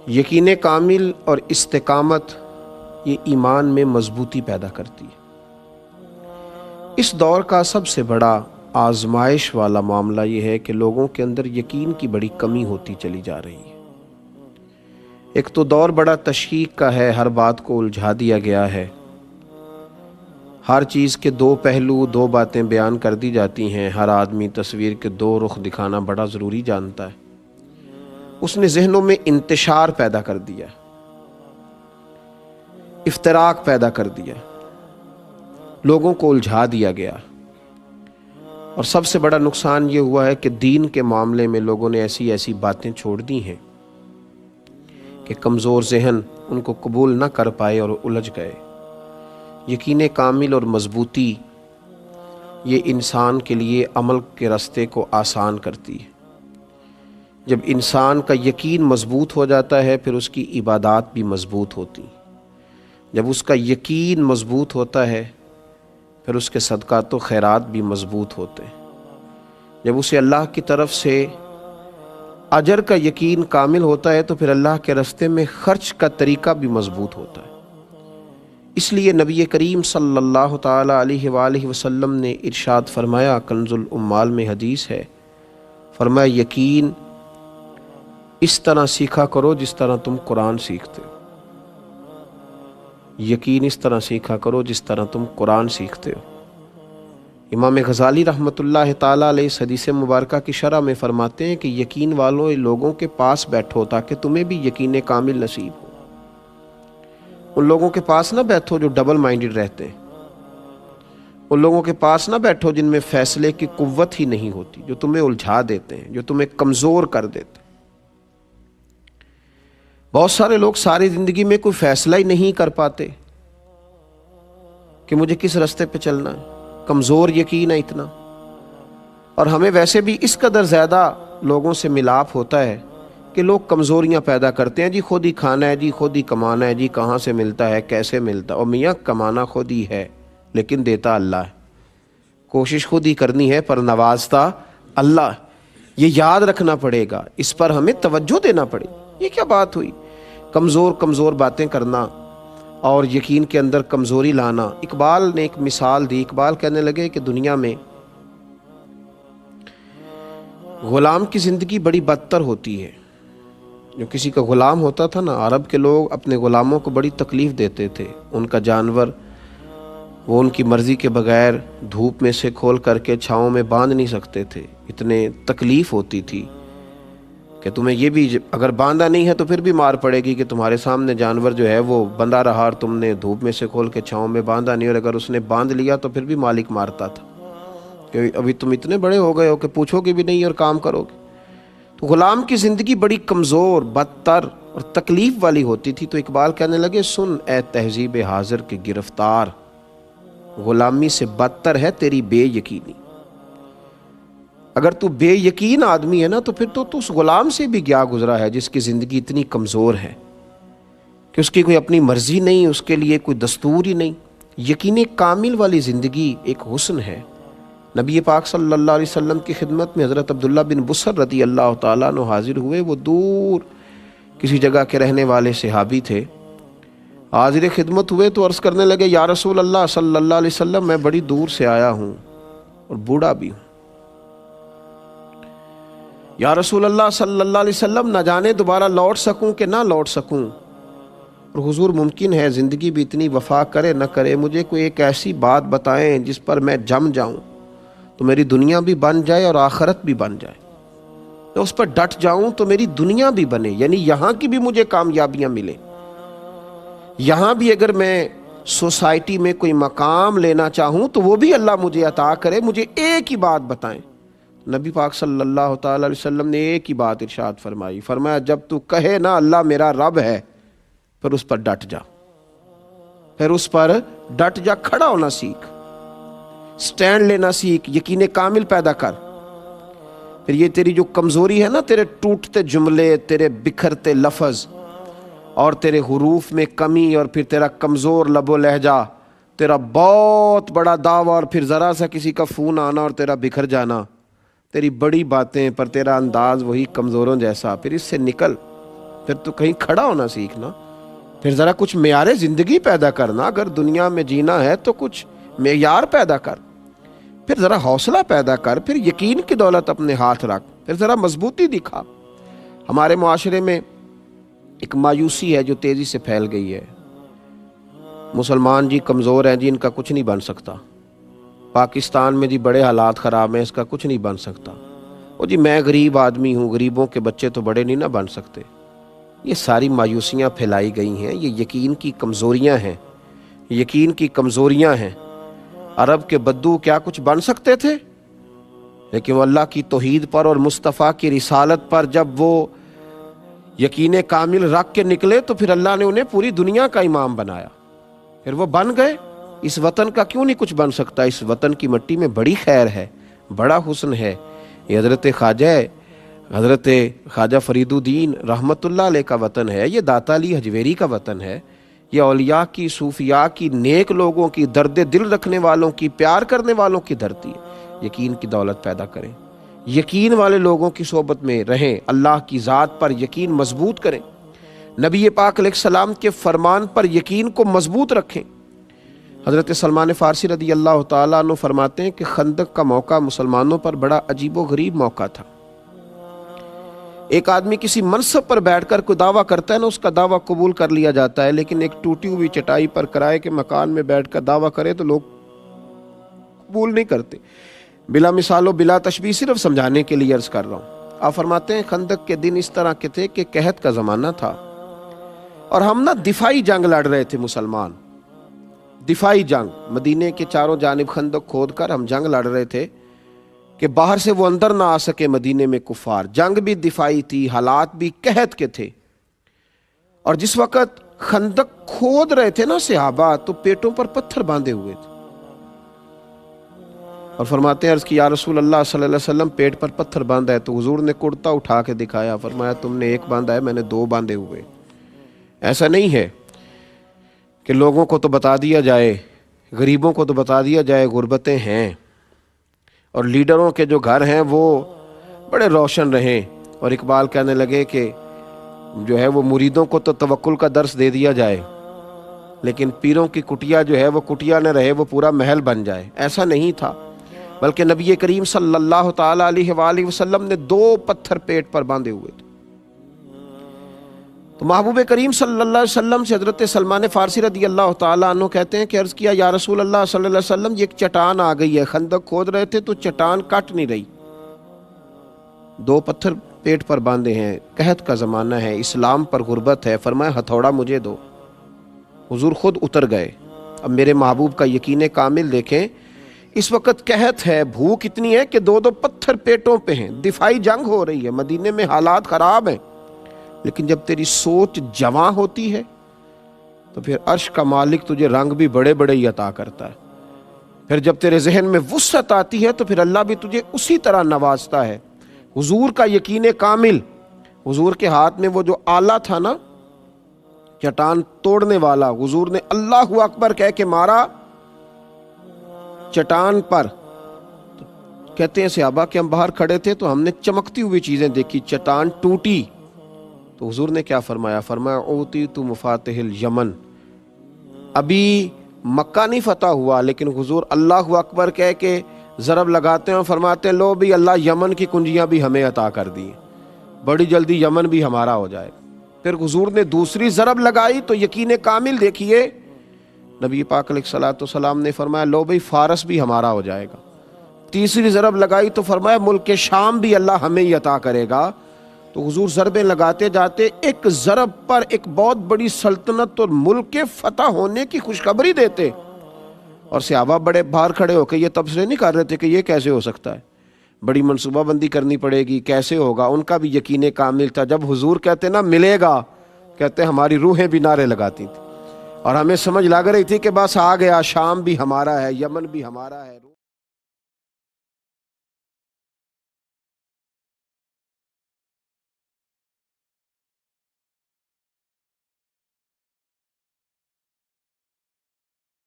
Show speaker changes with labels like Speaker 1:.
Speaker 1: یقین کامل اور استقامت یہ ایمان میں مضبوطی پیدا کرتی ہے۔ اس دور کا سب سے بڑا آزمائش والا معاملہ یہ ہے کہ لوگوں کے اندر یقین کی بڑی کمی ہوتی چلی جا رہی ہے۔ ایک تو دور بڑا تشکیک کا ہے، ہر بات کو الجھا دیا گیا ہے، ہر چیز کے دو پہلو، دو باتیں بیان کر دی جاتی ہیں، ہر آدمی تصویر کے دو رخ دکھانا بڑا ضروری جانتا ہے۔ اس نے ذہنوں میں انتشار پیدا کر دیا، افتراق پیدا کر دیا، لوگوں کو الجھا دیا گیا، اور سب سے بڑا نقصان یہ ہوا ہے کہ دین کے معاملے میں لوگوں نے ایسی ایسی باتیں چھوڑ دی ہیں کہ کمزور ذہن ان کو قبول نہ کر پائے اور الجھ گئے۔ یقین کامل اور مضبوطی یہ انسان کے لیے عمل کے راستے کو آسان کرتی ہے۔ جب انسان کا یقین مضبوط ہو جاتا ہے پھر اس کی عبادات بھی مضبوط ہوتی ہیں۔ جب اس کا یقین مضبوط ہوتا ہے پھر اس کے صدقات و خیرات بھی مضبوط ہوتے ہیں۔ جب اسے اللہ کی طرف سے اجر کا یقین کامل ہوتا ہے تو پھر اللہ کے راستے میں خرچ کا طریقہ بھی مضبوط ہوتا ہے۔ اس لیے نبی کریم صلی اللہ تعالی علیہ وآلہ وسلم نے ارشاد فرمایا، کنز الاموال میں حدیث ہے، فرمایا یقین اس طرح سیکھا کرو جس طرح تم قرآن سیکھتے ہو۔ یقین اس طرح سیکھا کرو جس طرح تم قرآن سیکھتے ہو۔ امام غزالی رحمۃ اللہ تعالیٰ علیہ اس حدیث مبارکہ کی شرح میں فرماتے ہیں کہ یقین والوں لوگوں کے پاس بیٹھو تاکہ تمہیں بھی یقین کامل نصیب ہو۔ ان لوگوں کے پاس نہ بیٹھو جو ڈبل مائنڈڈ رہتے ہیں، ان لوگوں کے پاس نہ بیٹھو جن میں فیصلے کی قوت ہی نہیں ہوتی، جو تمہیں الجھا دیتے ہیں، جو تمہیں کمزور کر دیتے ہیں۔ بہت سارے لوگ ساری زندگی میں کوئی فیصلہ ہی نہیں کر پاتے کہ مجھے کس راستے پہ چلنا ہے، کمزور یقین ہے اتنا۔ اور ہمیں ویسے بھی اس قدر زیادہ لوگوں سے ملاپ ہوتا ہے کہ لوگ کمزوریاں پیدا کرتے ہیں، جی خود ہی کھانا ہے، جی خود ہی کمانا ہے، جی کہاں سے ملتا ہے، کیسے ملتا ہے۔ اور میاں کمانا خود ہی ہے لیکن دیتا اللہ ہے، کوشش خود ہی کرنی ہے پر نوازتا اللہ ہے۔ یہ یاد رکھنا پڑے گا، اس پر ہمیں توجہ دینا پڑے گا۔ یہ کیا بات ہوئی کمزور باتیں کرنا اور یقین کے اندر کمزوری لانا۔ اقبال نے ایک مثال دی، اقبال کہنے لگے کہ دنیا میں غلام کی زندگی بڑی بدتر ہوتی ہے۔ جو کسی کا غلام ہوتا تھا نا، عرب کے لوگ اپنے غلاموں کو بڑی تکلیف دیتے تھے، ان کا جانور وہ ان کی مرضی کے بغیر دھوپ میں سے کھول کر کے چھاؤں میں باندھ نہیں سکتے تھے، اتنے تکلیف ہوتی تھی کہ تمہیں یہ بھی اگر باندھا نہیں ہے تو پھر بھی مار پڑے گی کہ تمہارے سامنے جانور جو ہے وہ بندھا رہا اور تم نے دھوپ میں سے کھول کے چھاؤں میں باندھا نہیں، اور اگر اس نے باندھ لیا تو پھر بھی مالک مارتا تھا کہ ابھی تم اتنے بڑے ہو گئے ہو کہ پوچھو گے بھی نہیں اور کام کرو گے۔ تو غلام کی زندگی بڑی کمزور، بدتر اور تکلیف والی ہوتی تھی۔ تو اقبال کہنے لگے، سن اے تہذیب حاضر کے گرفتار، غلامی سے بدتر ہے تیری بے یقینی۔ اگر تو بے یقین آدمی ہے نا تو پھر تو اس غلام سے بھی گیا گزرا ہے جس کی زندگی اتنی کمزور ہے کہ اس کی کوئی اپنی مرضی نہیں، اس کے لیے کوئی دستور ہی نہیں۔ یقین کامل والی زندگی ایک حسن ہے۔ نبی پاک صلی اللہ علیہ وسلم کی خدمت میں حضرت عبداللہ بن بصر رضی اللہ تعالیٰ عنہ حاضر ہوئے۔ وہ دور کسی جگہ کے رہنے والے صحابی تھے، حاضر خدمت ہوئے تو عرض کرنے لگے، یا رسول اللہ صلی اللہ علیہ وسلم، میں بڑی دور سے آیا ہوں اور بوڑھا بھی ہوں۔ یا رسول اللہ صلی اللہ علیہ وسلم، نہ جانے دوبارہ لوٹ سکوں کہ نہ لوٹ سکوں، اور حضور ممکن ہے زندگی بھی اتنی وفا کرے نہ کرے، مجھے کوئی ایک ایسی بات بتائیں جس پر میں جم جاؤں تو میری دنیا بھی بن جائے اور آخرت بھی بن جائے، میں اس پر ڈٹ جاؤں تو میری دنیا بھی بنے، یعنی یہاں کی بھی مجھے کامیابیاں ملیں، یہاں بھی اگر میں سوسائٹی میں کوئی مقام لینا چاہوں تو وہ بھی اللہ مجھے عطا کرے، مجھے ایک ہی بات بتائیں۔ نبی پاک صلی اللہ تعالی علیہ وسلم نے ایک ہی بات ارشاد فرمائی، فرمایا جب تو کہے نا اللہ میرا رب ہے، پھر اس پر ڈٹ جا، پھر اس پر ڈٹ جا، کھڑا ہونا سیکھ، سٹینڈ لینا سیکھ، یقین کامل پیدا کر۔ پھر یہ تیری جو کمزوری ہے نا، تیرے ٹوٹتے جملے، تیرے بکھرتے لفظ اور تیرے حروف میں کمی، اور پھر تیرا کمزور لب و لہجہ، تیرا بہت بڑا دعویٰ اور پھر ذرا سا کسی کا فون آنا اور تیرا بکھر جانا، تیری بڑی باتیں پر تیرا انداز وہی کمزوروں جیسا، پھر اس سے نکل، پھر تو کہیں کھڑا ہونا سیکھنا، پھر ذرا کچھ معیار زندگی پیدا کرنا، اگر دنیا میں جینا ہے تو کچھ معیار پیدا کر، پھر ذرا حوصلہ پیدا کر، پھر یقین کی دولت اپنے ہاتھ رکھ، پھر ذرا مضبوطی دکھا۔ ہمارے معاشرے میں ایک مایوسی ہے جو تیزی سے پھیل گئی ہے، مسلمان جی کمزور ہیں جی، ان کا کچھ نہیں بن سکتا، پاکستان میں جی بڑے حالات خراب ہیں، اس کا کچھ نہیں بن سکتا، وہ جی میں غریب آدمی ہوں، غریبوں کے بچے تو بڑے نہیں نہ بن سکتے۔ یہ ساری مایوسیاں پھیلائی گئی ہیں، یہ یقین کی کمزوریاں ہیں، یقین کی کمزوریاں ہیں۔ عرب کے بدو کیا کچھ بن سکتے تھے؟ لیکن وہ اللہ کی توحید پر اور مصطفیٰ کی رسالت پر جب وہ یقین کامل رکھ کے نکلے تو پھر اللہ نے انہیں پوری دنیا کا امام بنایا، پھر وہ بن گئے۔ اس وطن کا کیوں نہیں کچھ بن سکتا؟ اس وطن کی مٹی میں بڑی خیر ہے، بڑا حسن ہے۔ یہ حضرت خواجہ فرید الدین رحمت اللہ علیہ کا وطن ہے، یہ داتا علی حجویری کا وطن ہے، یہ اولیاء کی، صوفیاء کی، نیک لوگوں کی، درد دل رکھنے والوں کی، پیار کرنے والوں کی دھرتی ہے۔ یقین کی دولت پیدا کریں، یقین والے لوگوں کی صحبت میں رہیں، اللہ کی ذات پر یقین مضبوط کریں، نبی پاک علیہ السلام کے فرمان پر یقین کو مضبوط رکھیں۔ حضرت سلمان فارسی رضی اللہ تعالیٰ عنہ فرماتے ہیں کہ خندق کا موقع مسلمانوں پر بڑا عجیب و غریب موقع تھا۔ ایک آدمی کسی منصب پر بیٹھ کر کوئی دعویٰ کرتا ہے نا، اس کا دعویٰ قبول کر لیا جاتا ہے، لیکن ایک ٹوٹی ہوئی چٹائی پر کرائے کے مکان میں بیٹھ کر دعویٰ کرے تو لوگ قبول نہیں کرتے۔ بلا مثال و بلا تشبیہ صرف سمجھانے کے لیے عرض کر رہا ہوں۔ آپ فرماتے ہیں خندق کے دن اس طرح کے تھے کہ قحط کا زمانہ تھا اور ہم دفاعی جنگ لڑ رہے تھے، مسلمان دفاعی جنگ، مدینے کے چاروں جانب خندق کھود کر ہم جنگ لڑ رہے تھے کہ باہر سے وہ اندر نہ آ سکے مدینے میں کفار۔ جنگ بھی دفاعی تھی، حالات بھی قحط کے تھے، اور جس وقت خندق کھود رہے تھے نا صحابہ تو پیٹوں پر پتھر باندھے ہوئے تھے، اور فرماتے ہیں عرض کی یا رسول اللہ صلی اللہ علیہ وسلم پیٹ پر پتھر باندھا ہے، تو حضور نے کرتا اٹھا کے دکھایا، فرمایا تم نے ایک باندھا ہے، میں نے دو باندھے ہوئے۔ ایسا نہیں ہے کہ لوگوں کو تو بتا دیا جائے، غریبوں کو تو بتا دیا جائے غربتیں ہیں، اور لیڈروں کے جو گھر ہیں وہ بڑے روشن رہیں، اور اقبال کہنے لگے کہ جو ہے وہ مریدوں کو تو توکل کا درس دے دیا جائے، لیکن پیروں کی کٹیا جو ہے وہ کٹیا نہ رہے، وہ پورا محل بن جائے۔ ایسا نہیں تھا، بلکہ نبی کریم صلی اللہ تعالیٰ علیہ وآلہ وسلم نے دو پتھر پیٹ پر باندھے ہوئے تھے۔ تو محبوب کریم صلی اللہ علیہ وسلم سے حضرت سلمان فارسی رضی اللہ تعالیٰ عنہ کہتے ہیں کہ عرض کیا یا رسول اللہ صلی اللہ علیہ وسلم، یہ ایک چٹان آ گئی ہے، خندق کھود رہے تھے تو چٹان کٹ نہیں رہی، دو پتھر پیٹ پر باندھے ہیں، قحط کا زمانہ ہے، اسلام پر غربت ہے۔ فرمایا ہتھوڑا مجھے دو، حضور خود اتر گئے۔ اب میرے محبوب کا یقین کامل دیکھیں، اس وقت قحط ہے، بھوک اتنی ہے کہ دو دو پتھر پیٹوں پہ ہیں، دفاعی جنگ ہو رہی ہے، مدینے میں حالات خراب ہیں، لیکن جب تیری سوچ جواں ہوتی ہے تو پھر عرش کا مالک تجھے رنگ بھی بڑے بڑے ہی عطا کرتا ہے۔ پھر جب تیرے ذہن میں وسعت آتی ہے تو پھر اللہ بھی تجھے اسی طرح نوازتا ہے۔ حضور کا یقین کامل، حضور کے ہاتھ میں وہ جو آلہ تھا نا چٹان توڑنے والا، حضور نے اللہ اکبر کہہ کے مارا چٹان پر، تو کہتے ہیں صحابہ کہ ہم باہر کھڑے تھے تو ہم نے چمکتی ہوئی چیزیں دیکھی، چٹان ٹوٹی، تو حضور نے کیا فرمایا؟ فرمایا اوتیت مفاتح الیمن۔ ابھی مکہ نہیں فتح ہوا، لیکن حضور اللہ اکبر کہہ کے ضرب لگاتے ہیں اور فرماتے ہیں لو بھی اللہ یمن کی کنجیاں بھی ہمیں عطا کر دی، بڑی جلدی یمن بھی ہمارا ہو جائے۔ پھر حضور نے دوسری ضرب لگائی تو یقین کامل دیکھیے، نبی پاک علیہ الصلوۃ والسلام نے فرمایا لو بھائی فارس بھی ہمارا ہو جائے گا۔ تیسری ضرب لگائی تو فرمایا ملک شام بھی اللہ ہمیں ہی عطا کرے گا۔ تو حضور ضربیں لگاتے جاتے، ایک ضرب پر ایک بہت بڑی سلطنت اور ملک کے فتح ہونے کی خوشخبری دیتے، اور صحابہ بڑے باہر کھڑے ہو کے یہ تبصرے نہیں کر رہے تھے کہ یہ کیسے ہو سکتا ہے، بڑی منصوبہ بندی کرنی پڑے گی، کیسے ہوگا۔ ان کا بھی یقین کامل تھا، جب حضور کہتے نا ملے گا، کہتے ہماری روحیں بھی نعرے لگاتی تھیں، اور ہمیں سمجھ لگ رہی تھی کہ بس آ گیا، شام بھی ہمارا ہے، یمن بھی ہمارا ہے۔